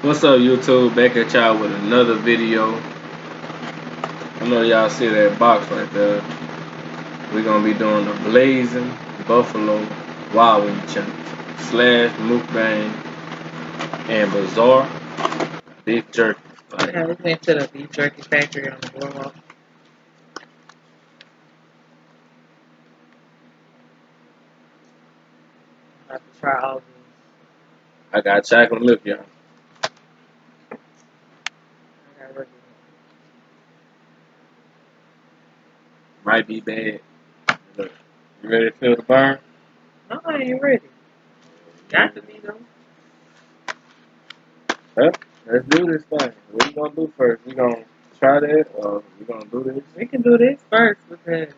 What's up, YouTube? Back at y'all with another video. I know y'all see that box right there. We're gonna be doing the Blazin Buffalo Wild Wing Challenge / Mukbang and Bizarre Beef Jerky. Yeah, we went to the beef jerky factory on the boardwalk. I'm about to try all these. I got chocolate milk, y'all. I got regular. Might be bad. Look, you ready to feel the burn? No, I ain't ready. Got to be though. Well, let's do this thing. What we gonna do first? We gonna try that, or we gonna do this? We can do this first because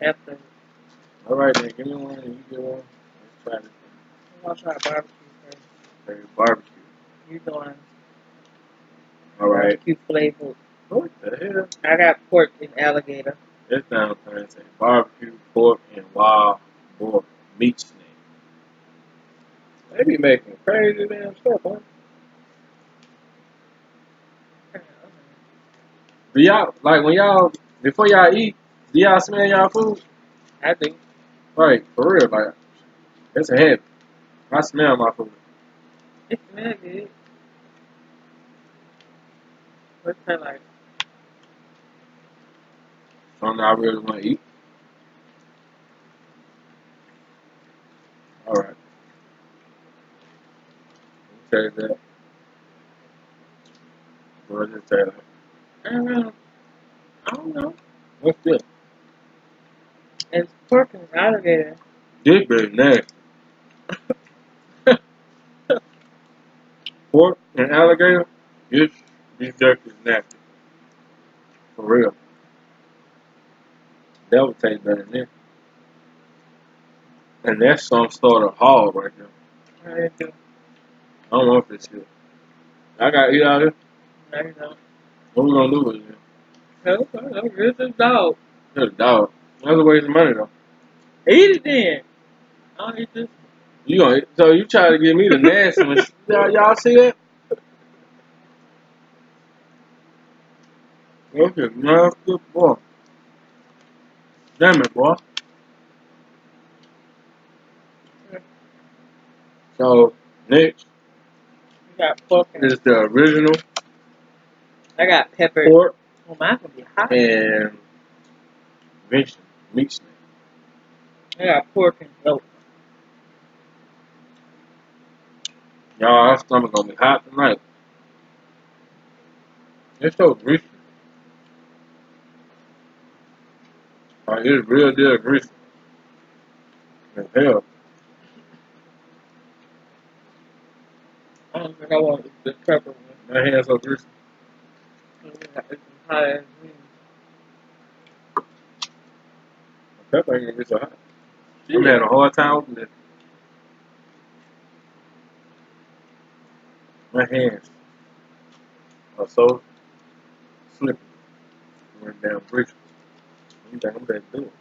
after All right, then. Give me one, and you get one. Let's try this. I'm gonna try barbecue first. Okay, barbecue. You doing All right. barbecue flavored? What the hell? I got pork and alligator. This down there say barbecue, pork, and wild boar meat snack. They be making crazy damn stuff, huh? Do y'all, like when y'all, before y'all eat, do y'all smell y'all food? I think Right, for real, like, it's a habit. I smell my food. it smells good. What's that like? Something I really want to eat. Alright. Let me tell you that. What does it tell you? I don't know. What's this? It's pork and alligator. This bitch nasty. Pork and alligator, this jerky is nasty. For real. That would taste better than this. And that's some sort of hog right there. I don't know if it's shit. I gotta eat out here. No, you don't. What we gonna do with it? No, it's a dog. It's a dog. That's a waste of money though. Eat it then. I don't eat this. You gonna eat, so you try to give me the nasty one. Y'all see that? Okay, nasty boy. Damn it, boy. So next You got pork and is the original I got pepper. pork Oh, mine's gonna be hot. and meat snack. I got pork and goat. Y'all, our stomach gonna be hot tonight. It's so greasy. Like, it's real deal greasy. As hell. I don't think I want this pepper one. My hands so greasy. It's some hot ass greens. The pepper ain't gonna be so hot. I'm having a hard time opening it. My hands are so slippery. Went down greasy. You think I'm better to do it?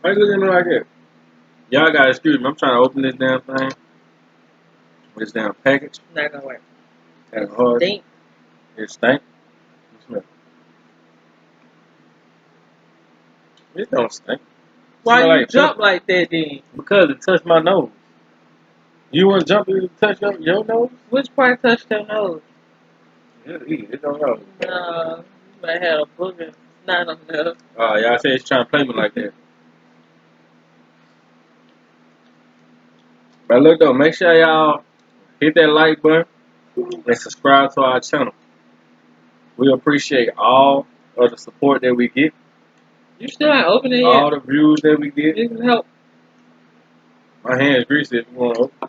Why you looking at me like that? Y'all gotta excuse me. I'm trying to open this damn thing. This damn package. Not gonna work. Kind of hard. Stink. It stank. It don't stink. Why Smell you like jump pepper. like that then? Because it touched my nose. You want to jump in and touch your nose? Which part touched your nose? It don't know. No, you might have a booger. Not on there. Y'all say it's trying to play me like that. But look though, make sure y'all hit that like button and subscribe to our channel. We appreciate all of the support that we get, You still ain't open it all yet. the views that we get. You can help. My hand's greasy if you want to open.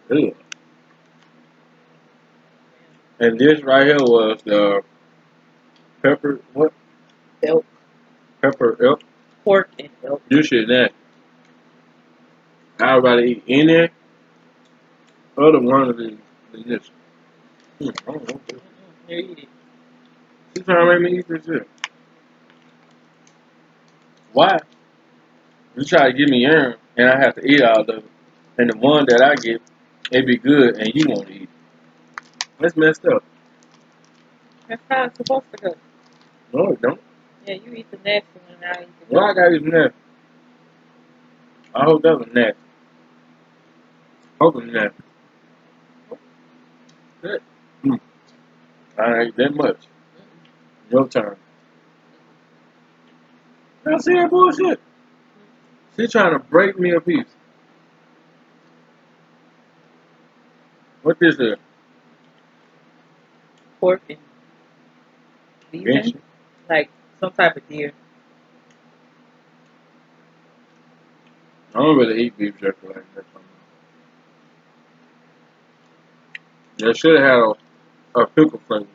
Ugh. And this right here was the pepper, what? Elk. Pepper elk. Pork and elk. You should that. I'd rather eat any Other one of these than this. I don't know. Here, eat it. She's trying to make me eat this shit. Why? You try to give me urine, and I have to eat all of it. And the one that I get, it be good, and you won't eat. That's messed up. That's how it's supposed to go. No, it don't. Yeah, you eat the nasty one, and I eat the Why I gotta eat nasty? I hope that was nasty. Hope it's nasty. good. I ain't that much. Your turn. Y'all see that bullshit? She trying to break me a piece. What this is? Pork and Bitch. beef, like some type of deer. I don't really eat beef jerky like that. They should have had a pickle flavor.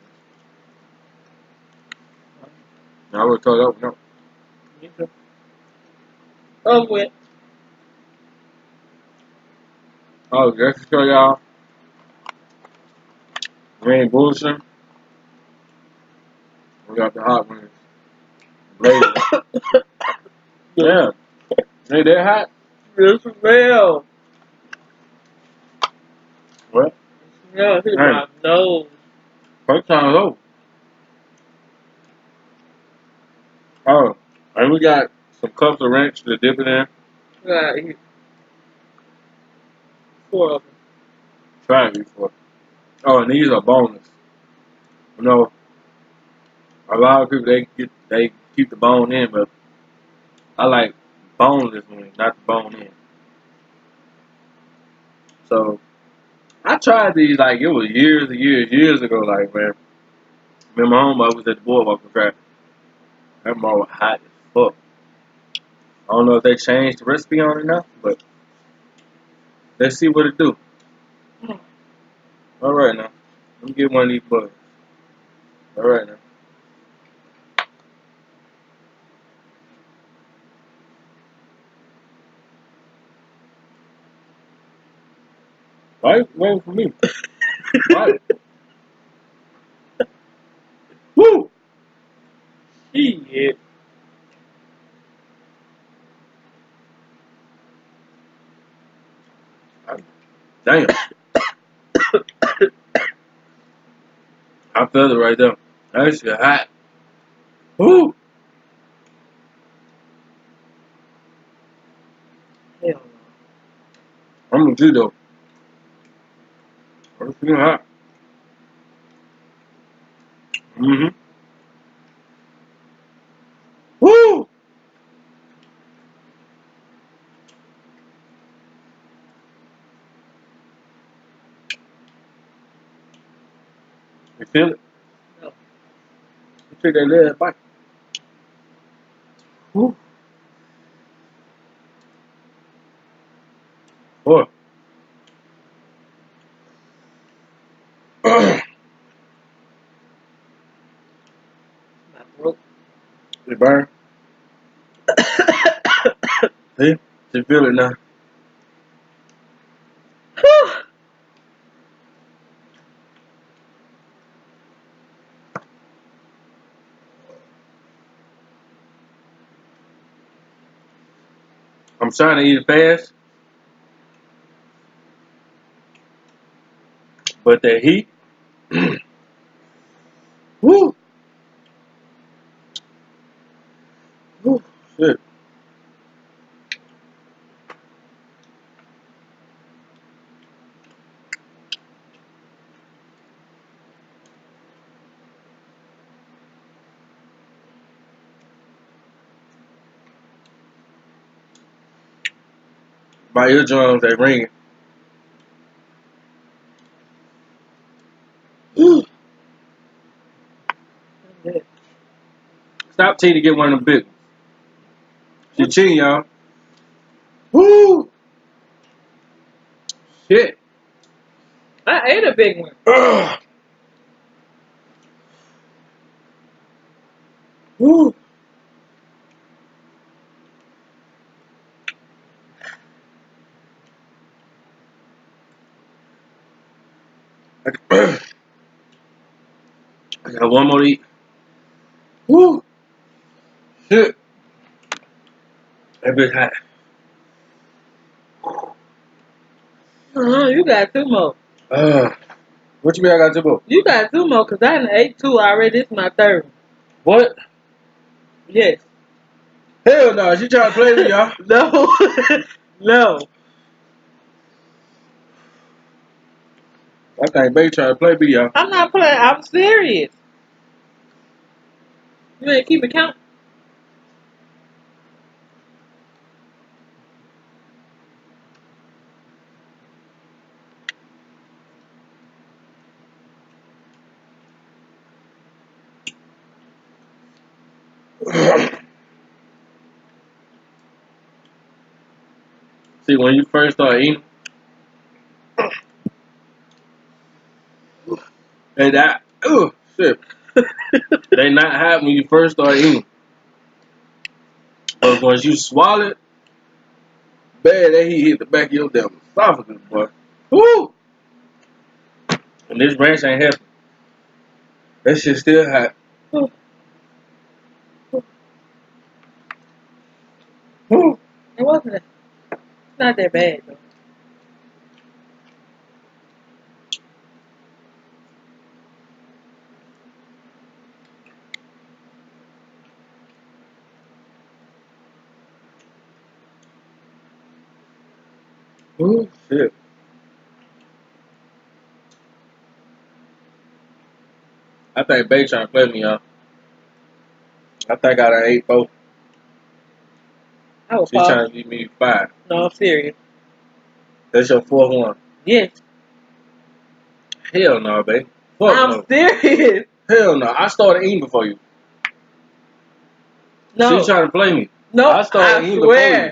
I would have told that no. Oh, with Oh, just to show y'all, we ain't bullshit. We got the hot wings. Blazin. Yeah. Ain't that hot? the smell. What? Smell hit my nose. First time is over. Oh, and we got some cups of ranch to dip it in. Yeah, eat 4 of them. Try it before. Oh, and these are boneless. You know, a lot of people they keep the bone in, but I like boneless wings, not the bone in. So I tried these like it was years ago. Like man, me and my homeboy was at the boardwalk for traffic. That mall was hot as fuck. I don't know if they changed the recipe on it now, but let's see what it do. All right now, let me get one of these bugs. All right now. Why you waiting for me? Why? Woo! Shit. Damn. I felt it right there. That shit hot. Woo! Hell I'm with you though. I'm feeling hot. Mm-hmm. Woo! You feel it? no. You take that last bite. Woo! Boy. My throat. It burn. See? You feel it now. I'm trying to eat it fast, but that heat. Woo! Woo! Shit. My eardrums, they ringing. Woo! I'm good. Stop T to get one of them big ones. She cheating, y'all. Woo! Shit. I ate a big one. Ugh. Woo! I got one more to eat. Woo! Shit. That bitch hot. You got two more. What you mean I got two more? You got two more because I done ate two already. This is my third one. What? Yes. Hell no, she trying to play me, y'all. No. No. I think Bay trying to play me, y'all. I'm not playing. I'm serious. You ain't keep it count. See, when you first start eating, they that shit. They not hot when you first start eating. But once you swallow it, bad that he hit the back of your damn esophagus, boy. Woo! And this ranch ain't helping. That shit still hot. Woo! It wasn't. It's not that bad though. Ooh, shit. I think Bay trying to play me, y'all. I think I done ate both. I was She trying to give me 5. No, I'm serious. That's your 4th one. Yes. Hell no, babe. Fuck I'm no. serious. Hell no. I started eating before you. No. She trying to play me. No, I started eating before you.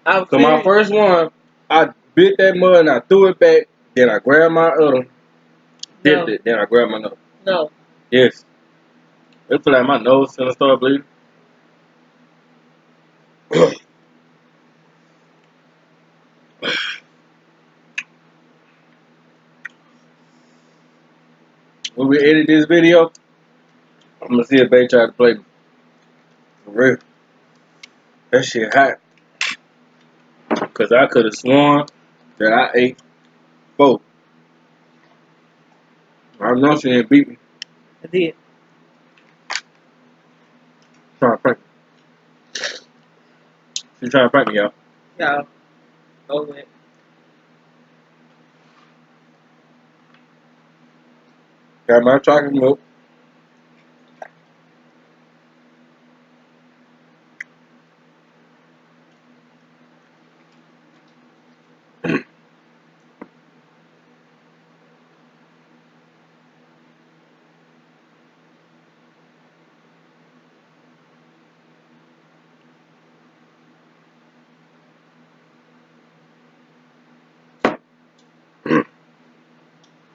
I'm So serious. my first one, I bit that mud and I threw it back. Then I grabbed my other, dipped it. Then I grabbed my nose. No. Yes. It feel like my nose finna start bleeding. When we edit this video, I'm gonna see if they try to play me. For real. That shit hot. Cause I could have sworn that I ate 4. I know she didn't beat me. I did. Trying to prank me. She trying to prank me, y'all. Y'all. Over it. Got my chocolate milk.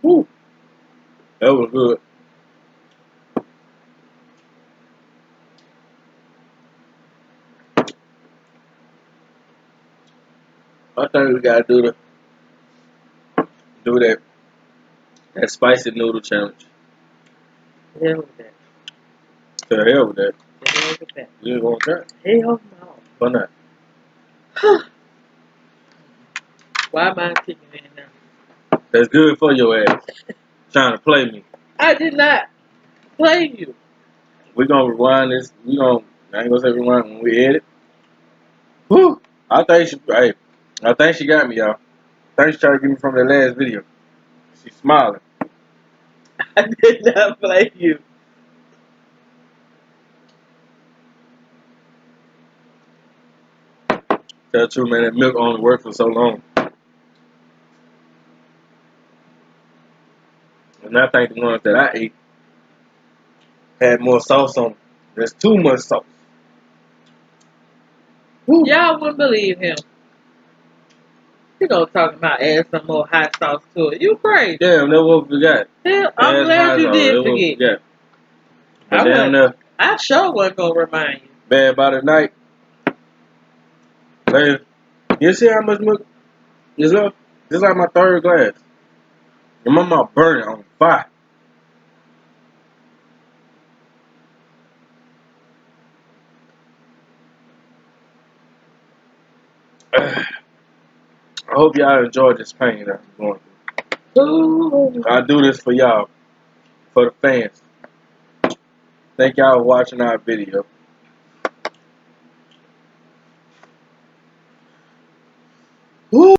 Woo. That was good. I think we gotta do that spicy noodle challenge. The hell with that. To the hell with that. The hell with that. You ain't gonna try. Hell no. Why not? Why am I kicking in now? That's good for your ass. Trying to play me. I did not play you. We gonna rewind this. I ain't gonna say rewind when we edit. Whew. I think she got me, y'all. I think she tried to get me from that last video. She's smiling. I did not play you. Tell the truth, man, that milk only worked for so long. And I think the ones that I ate had more sauce on them. There's too much sauce. Woo. Y'all wouldn't believe him. You know, talking about add some more hot sauce to it. You crazy. Damn, that's what we forgot. Hell, I'm glad you did forget. But damn, I sure wasn't going to remind you. bad by the night. Man, you see how much milk is left? This is like my 3rd glass. And my mouth burning on fire. I hope y'all enjoyed this pain that I'm going through. I do this for y'all, for the fans. Thank y'all for watching our video.